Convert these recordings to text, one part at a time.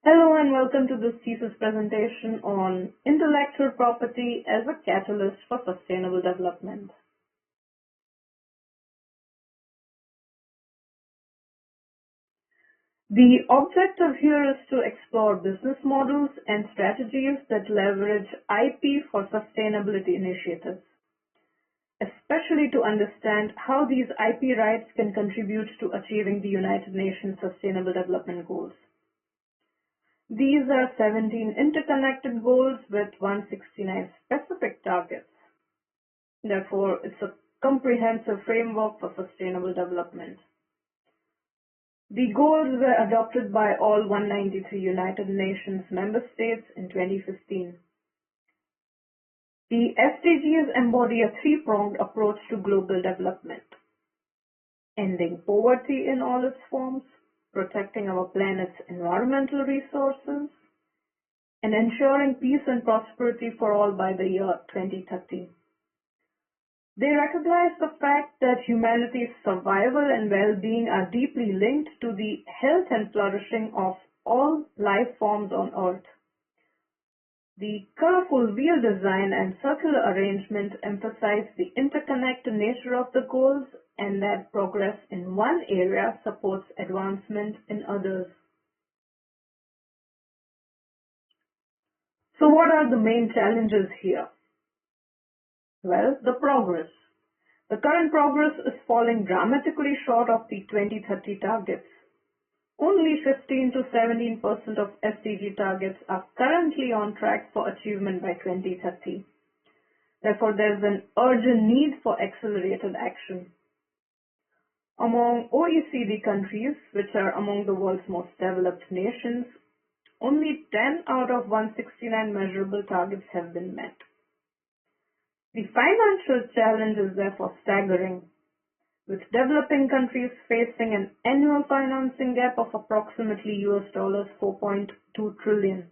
Hello and welcome to this thesis presentation on intellectual property as a catalyst for sustainable development. The objective here is to explore business models and strategies that leverage IP for sustainability initiatives, especially to understand how these IP rights can contribute to achieving the United Nations Sustainable Development Goals. These are 17 interconnected goals with 169 specific targets. Therefore, it's a comprehensive framework for sustainable development. The goals were adopted by all 193 United Nations member states in 2015. The SDGs embody a three-pronged approach to global development: ending poverty in all its forms, protecting our planet's environmental resources, and ensuring peace and prosperity for all by the year 2030. They recognize the fact that humanity's survival and well-being are deeply linked to the health and flourishing of all life forms on Earth. The colorful wheel design and circular arrangement emphasize the interconnected nature of the goals and that progress in one area supports advancement in others. So what are the main challenges here? Well, the progress. The current progress is falling dramatically short of the 2030 targets. Only 15 to 17% of SDG targets are currently on track for achievement by 2030. Therefore, there is an urgent need for accelerated action. Among OECD countries, which are among the world's most developed nations, only 10 out of 169 measurable targets have been met. The financial challenge is therefore staggering, with developing countries facing an annual financing gap of approximately $4.2 trillion.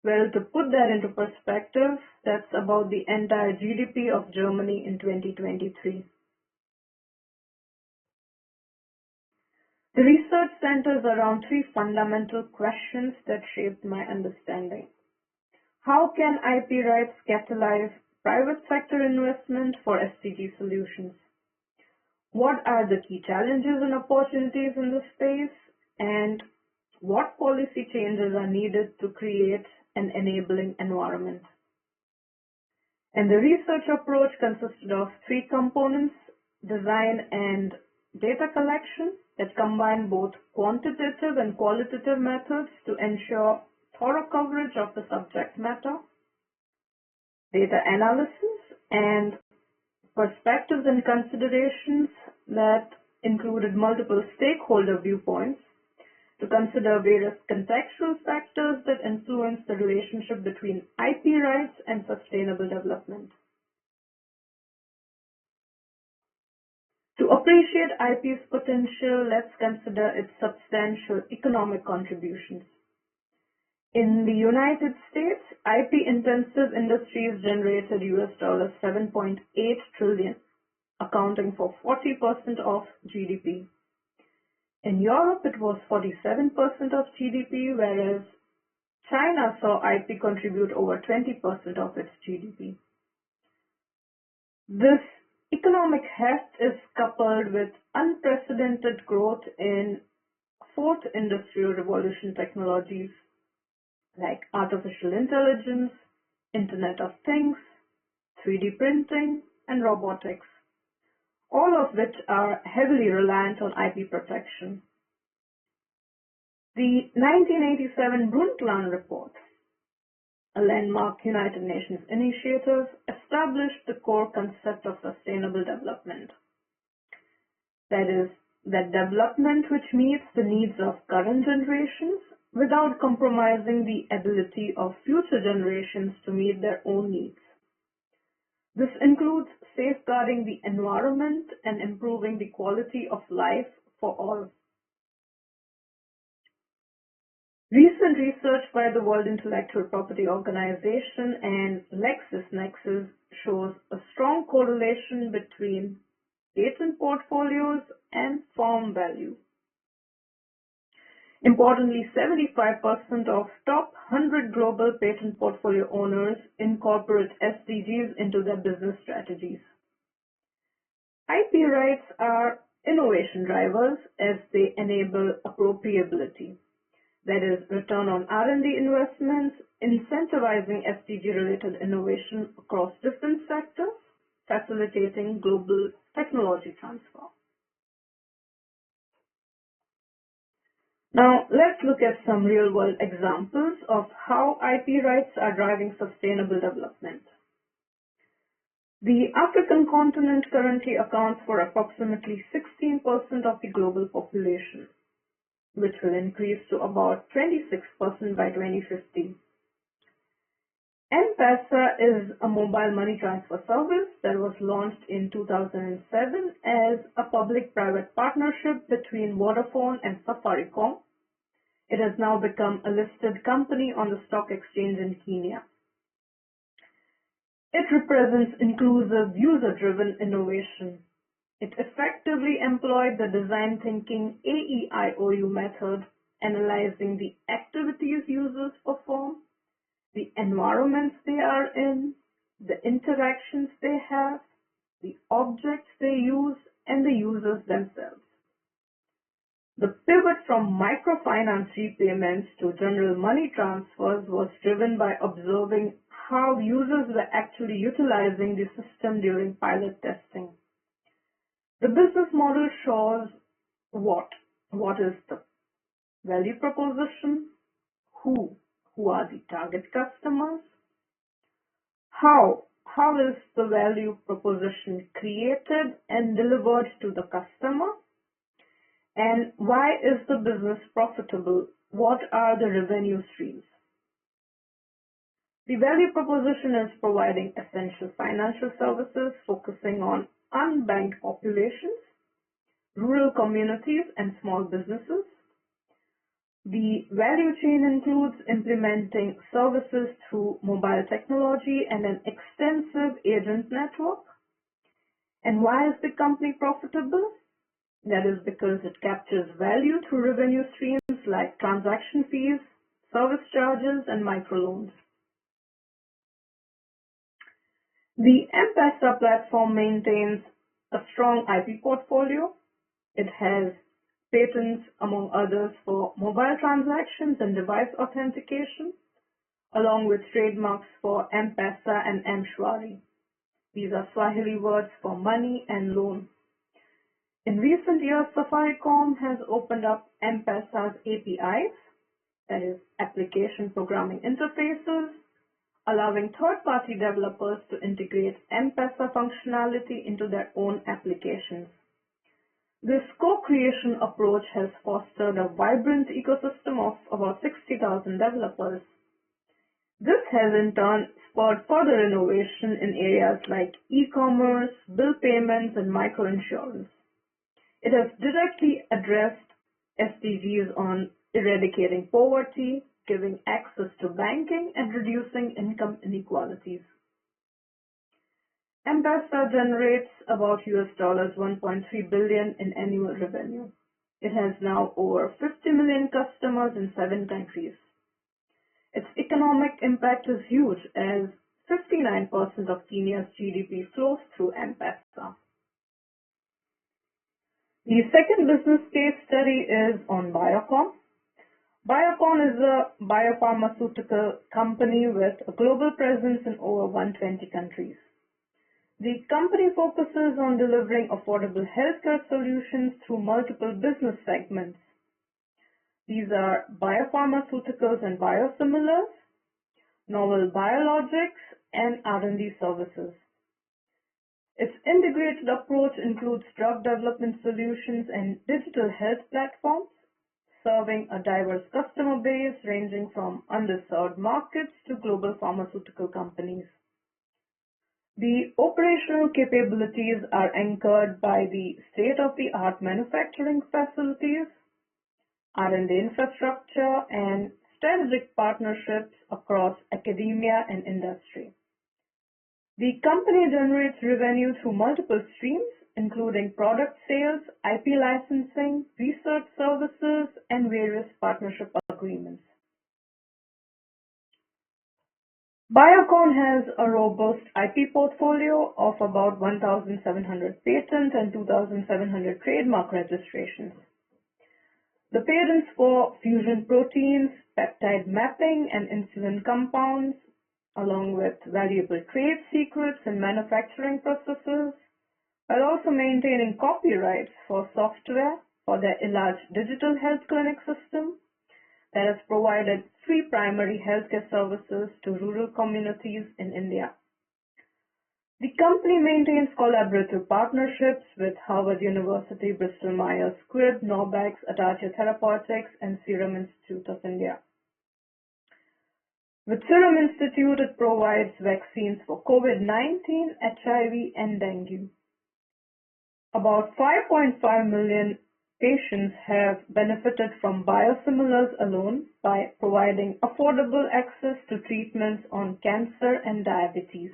Well, to put that into perspective, that's about the entire GDP of Germany in 2023. The research centers around three fundamental questions that shaped my understanding. How can IP rights catalyze private sector investment for SDG solutions? What are the key challenges and opportunities in this space? And what policy changes are needed to create an enabling environment? And the research approach consisted of three components: design and data collection, that combine both quantitative and qualitative methods to ensure thorough coverage of the subject matter; data analysis and perspectives and considerations that included multiple stakeholder viewpoints to consider various contextual factors that influence the relationship between IP rights and sustainable development. To appreciate IP's potential, let's consider its substantial economic contributions. In the United States, IP-intensive industries generated $7.8 trillion, accounting for 40% of GDP. In Europe, it was 47% of GDP, whereas China saw IP contribute over 20% of its GDP. This economic heft is coupled with unprecedented growth in fourth industrial revolution technologies like artificial intelligence, Internet of Things, 3D printing, and robotics, all of which are heavily reliant on IP protection. The 1987 Brundtland Report, a landmark United Nations initiative, established the core concept of sustainable development. That is, that development which meets the needs of current generations without compromising the ability of future generations to meet their own needs. This includes safeguarding the environment and improving the quality of life for all. Recent research by the World Intellectual Property Organization and LexisNexis shows a strong correlation between patent portfolios and firm value. Importantly, 75% of top 100 global patent portfolio owners incorporate SDGs into their business strategies. IP rights are innovation drivers as they enable appropriability, that is, return on R&D investments, incentivizing SDG-related innovation across different sectors, facilitating global technology transfer. Now, let's look at some real-world examples of how IP rights are driving sustainable development. The African continent currently accounts for approximately 16% of the global population, which will increase to about 26% by 2050. M-Pesa is a mobile money transfer service that was launched in 2007 as a public-private partnership between Vodafone and Safaricom. It has now become a listed company on the stock exchange in Kenya. It represents inclusive, user-driven innovation. It effectively employed the design thinking AEIOU method, analyzing the activities users perform, the environments they are in, the interactions they have, the objects they use, and the users themselves. The pivot from microfinance repayments to general money transfers was driven by observing how users were actually utilizing the system during pilot testing. The business model shows what is the value proposition, who are the target customers, how is the value proposition created and delivered to the customer, and why is the business profitable? What are the revenue streams? The value proposition is providing essential financial services focusing on unbanked populations, rural communities, and small businesses. The value chain includes implementing services through mobile technology and an extensive agent network. And why is the company profitable? That is because it captures value through revenue streams like transaction fees, service charges, and microloans. The M-Pesa platform maintains a strong IP portfolio. It has patents, among others, for mobile transactions and device authentication, along with trademarks for M-Pesa and M-Shwari. These are Swahili words for money and loan. In recent years, Safaricom has opened up M-Pesa's APIs, that is, application programming interfaces, allowing third-party developers to integrate M-Pesa functionality into their own applications. This co-creation approach has fostered a vibrant ecosystem of about 60,000 developers. This has in turn spurred further innovation in areas like e-commerce, bill payments, and microinsurance. It has directly addressed SDGs on eradicating poverty, giving access to banking, and reducing income inequalities. M-Pesa generates about $1.3 billion in annual revenue. It has now over 50 million customers in 7 countries. Its economic impact is huge as 59% of Kenya's GDP flows through M-Pesa. The second business case study is on Biocon. Biocon is a biopharmaceutical company with a global presence in over 120 countries. The company focuses on delivering affordable healthcare solutions through multiple business segments. These are biopharmaceuticals and biosimilars, novel biologics, and R&D services. Its integrated approach includes drug development solutions and digital health platforms, serving a diverse customer base ranging from underserved markets to global pharmaceutical companies. The operational capabilities are anchored by the state-of-the-art manufacturing facilities, R&D infrastructure, and strategic partnerships across academia and industry. The company generates revenue through multiple streams, including product sales, IP licensing, research services, and various partnership agreements. Biocon has a robust IP portfolio of about 1,700 patents and 2,700 trademark registrations. The patents for fusion proteins, peptide mapping, and insulin compounds, along with valuable trade secrets and manufacturing processes, while also maintaining copyrights for software for their Ilaj digital health clinic system that has provided free primary healthcare services to rural communities in India. The company maintains collaborative partnerships with Harvard University, Bristol Myers Squibb, Norbex, Atacia Therapeutics, and Serum Institute of India. With Serum Institute, it provides vaccines for COVID-19, HIV, and dengue. About 5.5 million patients have benefited from biosimilars alone by providing affordable access to treatments on cancer and diabetes.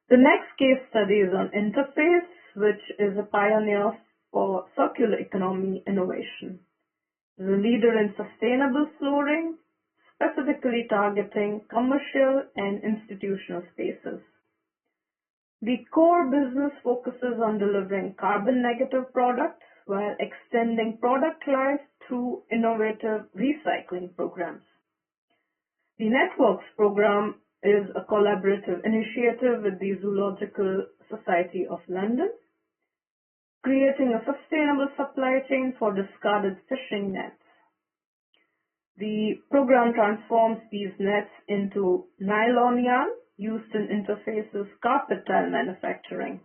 The next case study is on Interface, which is a pioneer for circular economy innovation. It is a leader in sustainable flooring, specifically targeting commercial and institutional spaces. The core business focuses on delivering carbon negative products while extending product life through innovative recycling programs. The Networks program is a collaborative initiative with the Zoological Society of London, creating a sustainable supply chain for discarded fishing nets. The program transforms these nets into nylon yarn used in Interface's carpet tile manufacturing.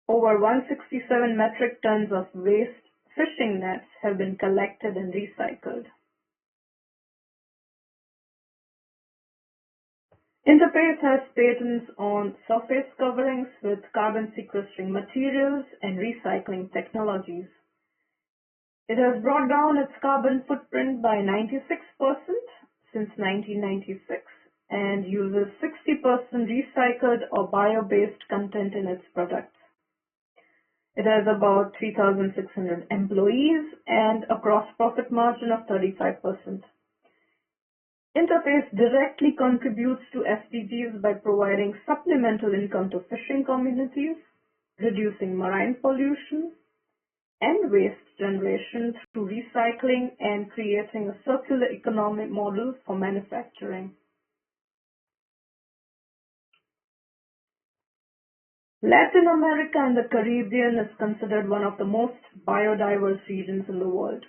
Over 167 metric tons of waste fishing nets have been collected and recycled. Interface has patents on surface coverings with carbon sequestering materials and recycling technologies. It has brought down its carbon footprint by 96% since 1996 and uses 60% recycled or bio-based content in its products. It has about 3,600 employees and a gross profit margin of 35%. Interface directly contributes to SDGs by providing supplemental income to fishing communities, reducing marine pollution and waste generation through recycling, and creating a circular economic model for manufacturing. Latin America and the Caribbean is considered one of the most biodiverse regions in the world,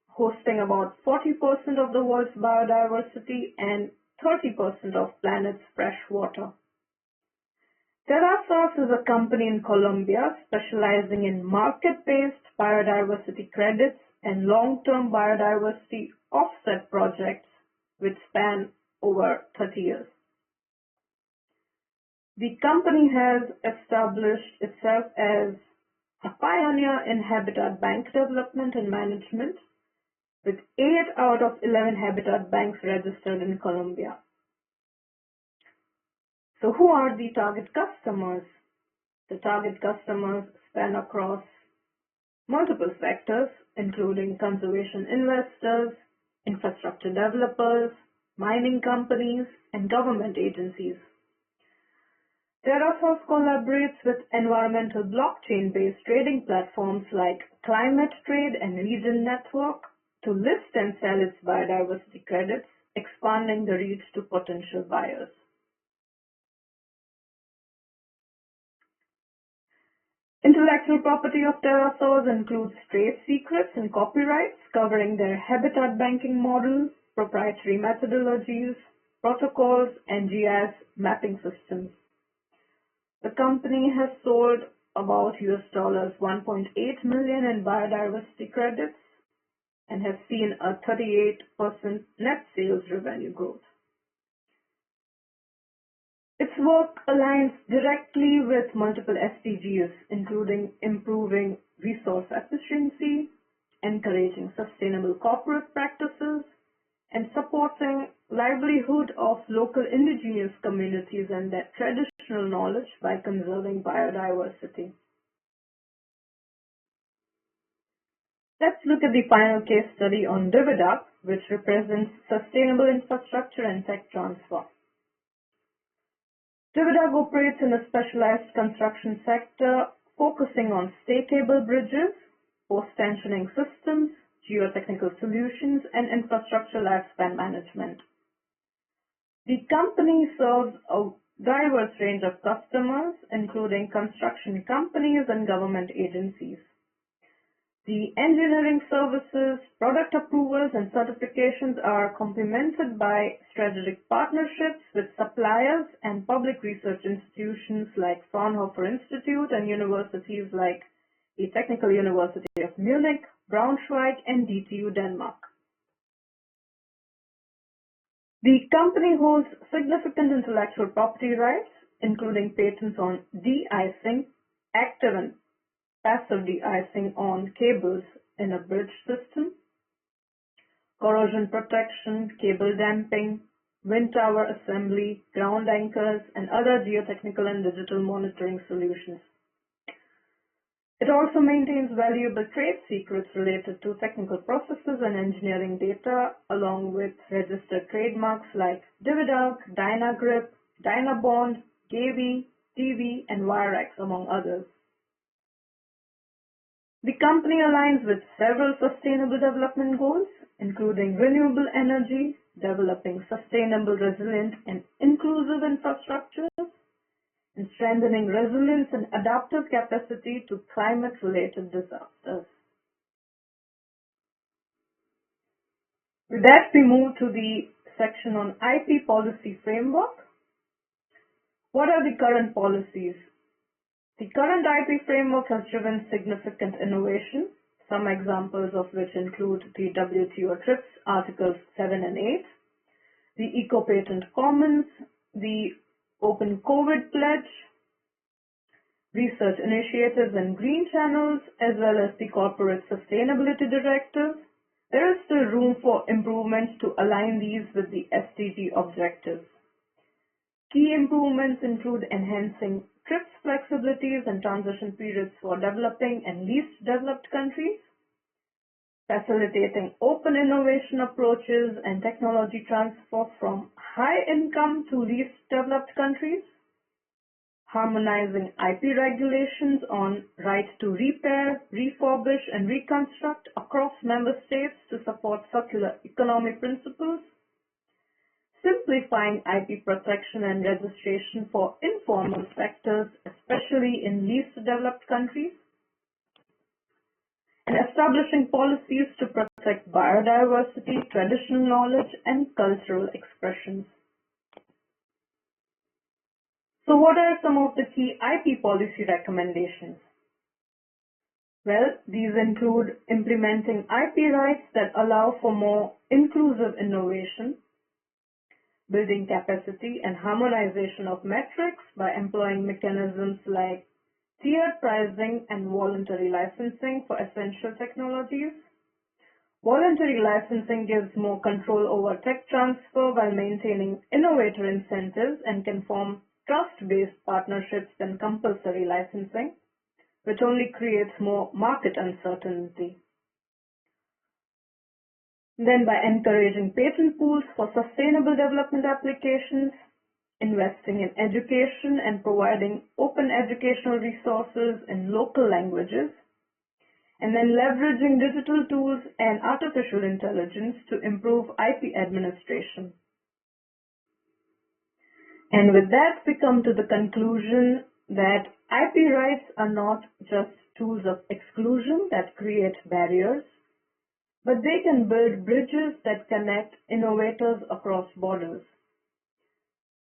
hosting about 40% of the world's biodiversity and 30% of planet's fresh water. TerraSource is a company in Colombia specializing in market-based biodiversity credits and long-term biodiversity offset projects which span over 30 years. The company has established itself as a pioneer in habitat bank development and management, with 8 out of 11 habitat banks registered in Colombia. So who are the target customers? The target customers span across multiple sectors, including conservation investors, infrastructure developers, mining companies, and government agencies. TerraSource collaborates with environmental blockchain-based trading platforms like Climate Trade and Region Network to list and sell its biodiversity credits, expanding the reach to potential buyers. Intellectual property of TerraSource includes trade secrets and copyrights covering their habitat banking model, proprietary methodologies, protocols, and GIS mapping systems. The company has sold about $1.8 million in biodiversity credits and has seen a 38% net sales revenue growth. Its work aligns directly with multiple SDGs, including improving resource efficiency, encouraging sustainable corporate practices, and supporting livelihood of local indigenous communities and their traditional knowledge by conserving biodiversity. Let's look at the final case study on Dividuct, which represents sustainable infrastructure and tech transfer. Dividuct operates in a specialized construction sector focusing on stay-able bridges, post-tensioning systems, geotechnical solutions, and infrastructure lifespan management. The company serves a diverse range of customers, including construction companies and government agencies. The engineering services, product approvals, and certifications are complemented by strategic partnerships with suppliers and public research institutions like Fraunhofer Institute and universities like the Technical University of Munich, Braunschweig, and DTU Denmark. The company holds significant intellectual property rights, including patents on de-icing, active and passive de-icing on cables in a bridge system, corrosion protection, cable damping, wind tower assembly, ground anchors, and other geotechnical and digital monitoring solutions. It also maintains valuable trade secrets related to technical processes and engineering data, along with registered trademarks like Dividuct, Dynagrip, Dynabond, Gavi, TV, and Wirex, among others. The company aligns with several sustainable development goals, including renewable energy, developing sustainable, resilient, and inclusive infrastructures, and strengthening resilience and adaptive capacity to climate-related disasters. With that, we move to the section on IP policy framework. What are the current policies? The current IP framework has driven significant innovation, some examples of which include the WTO TRIPS Articles 7 and 8, the Eco-Patent Commons, the Open COVID Pledge, research initiatives and green channels, as well as the Corporate Sustainability Directive. There is still room for improvements to align these with the SDG objectives. Key improvements include enhancing TRIPS flexibilities and transition periods for developing and least developed countries, facilitating open innovation approaches and technology transfer from high-income to least developed countries, harmonizing IP regulations on right to repair, refurbish, and reconstruct across member states to support circular economy principles, simplifying IP protection and registration for informal sectors, especially in least developed countries, and establishing policies to protect biodiversity, traditional knowledge, and cultural expressions. So what are some of the key IP policy recommendations? Well, these include implementing IP rights that allow for more inclusive innovation, building capacity and harmonization of metrics by employing mechanisms like tiered pricing and voluntary licensing for essential technologies. Voluntary licensing gives more control over tech transfer while maintaining innovator incentives and can form trust-based partnerships than compulsory licensing, which only creates more market uncertainty. Then by encouraging patent pools for sustainable development applications, investing in education and providing open educational resources in local languages, and then leveraging digital tools and artificial intelligence to improve IP administration. And with that, we come to the conclusion that IP rights are not just tools of exclusion that create barriers, but they can build bridges that connect innovators across borders.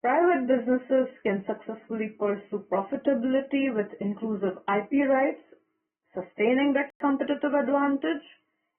Private businesses can successfully pursue profitability with inclusive IP rights, sustaining their competitive advantage,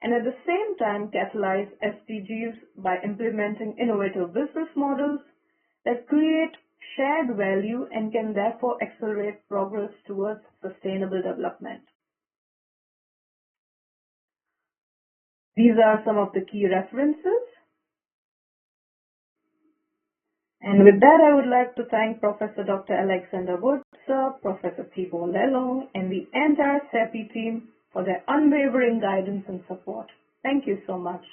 and at the same time catalyze SDGs by implementing innovative business models that create shared value and can therefore accelerate progress towards sustainable development. These are some of the key references. And with that, I would like to thank Professor Dr. Alexander Wood, sir, Professor Thibault Lelong, and the entire CEPI team for their unwavering guidance and support. Thank you so much.